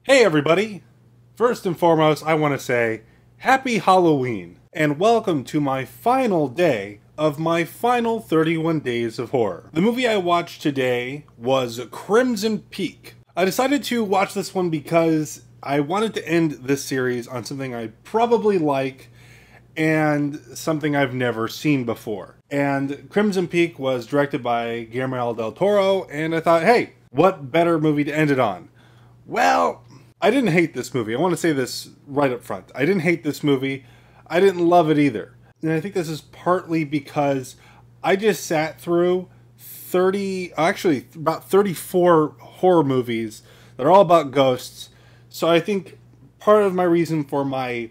Hey everybody! First and foremost, I want to say Happy Halloween and welcome to my final day of my final 31 days of horror. The movie I watched today was Crimson Peak. I decided to watch this one because I wanted to end this series on something I probably like and something I've never seen before. And Crimson Peak was directed by Guillermo del Toro, and I thought, hey, what better movie to end it on? Well, I didn't hate this movie. I want to say this right up front. I didn't hate this movie. I didn't love it either. And I think this is partly because I just sat through about 34 horror movies that are all about ghosts. So I think part of my reason for my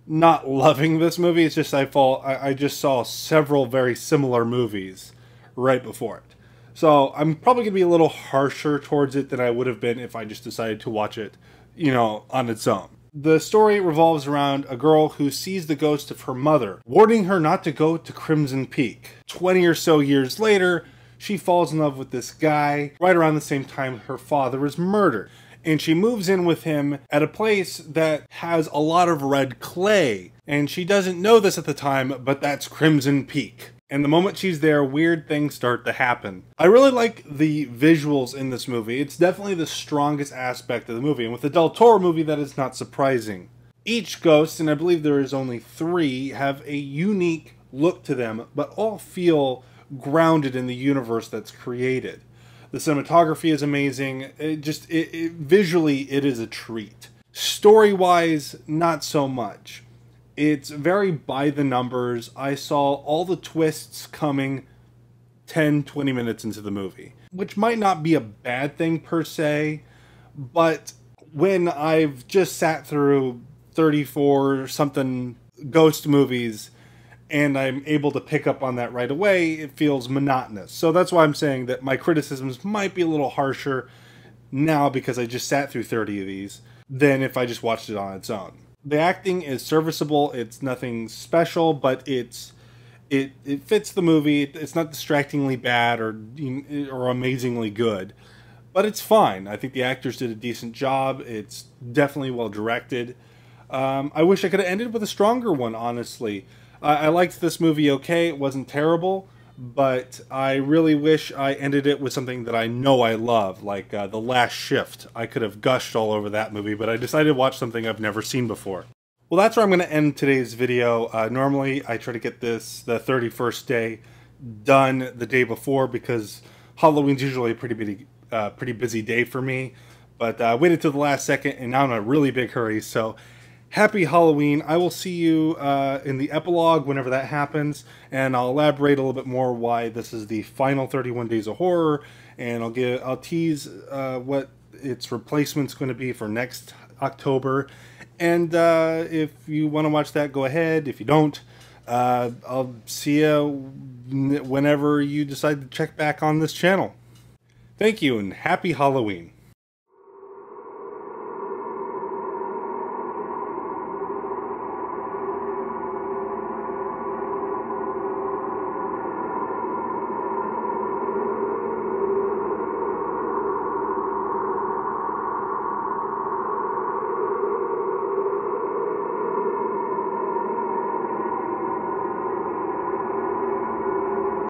not loving this movie is just I just saw several very similar movies right before it. So I'm probably going to be a little harsher towards it than I would have been if I just decided to watch it, on its own. The story revolves around a girl who sees the ghost of her mother, warning her not to go to Crimson Peak. 20 or so years later, she falls in love with this guy right around the same time her father is murdered. And she moves in with him at a place that has a lot of red clay. And she doesn't know this at the time, but that's Crimson Peak. And the moment she's there, weird things start to happen. I really like the visuals in this movie. It's definitely the strongest aspect of the movie. And with the Del Toro movie, that is not surprising. Each ghost, and I believe there is only 3, have a unique look to them, but all feel grounded in the universe that's created. The cinematography is amazing. Visually, it is a treat. Story-wise, not so much. It's very by the numbers. I saw all the twists coming 10-20 minutes into the movie, which might not be a bad thing per se, but when I've just sat through 34 something ghost movies and I'm able to pick up on that right away, it feels monotonous. So that's why I'm saying that my criticisms might be a little harsher now because I just sat through 30 of these than if I just watched it on its own. The acting is serviceable. It's nothing special, but it fits the movie. It's not distractingly bad or amazingly good, but it's fine. I think the actors did a decent job. It's definitely well directed. I wish I could have ended with a stronger one, honestly. I liked this movie okay. It wasn't terrible, but I really wish I ended it with something that I know I love, like The Last Shift. I could have gushed all over that movie, but I decided to watch something I've never seen before. Well, that's where I'm going to end today's video. Normally, I try to get the 31st day done the day before because Halloween's usually a pretty busy day for me. But I waited till the last second, and now I'm in a really big hurry, so happy Halloween. I will see you in the epilogue whenever that happens, and I'll elaborate a little bit more why this is the final 31 days of horror, and I'll tease what its replacement's going to be for next October. And if you want to watch that, go ahead. If you don't, I'll see you whenever you decide to check back on this channel. Thank you, and happy Halloween.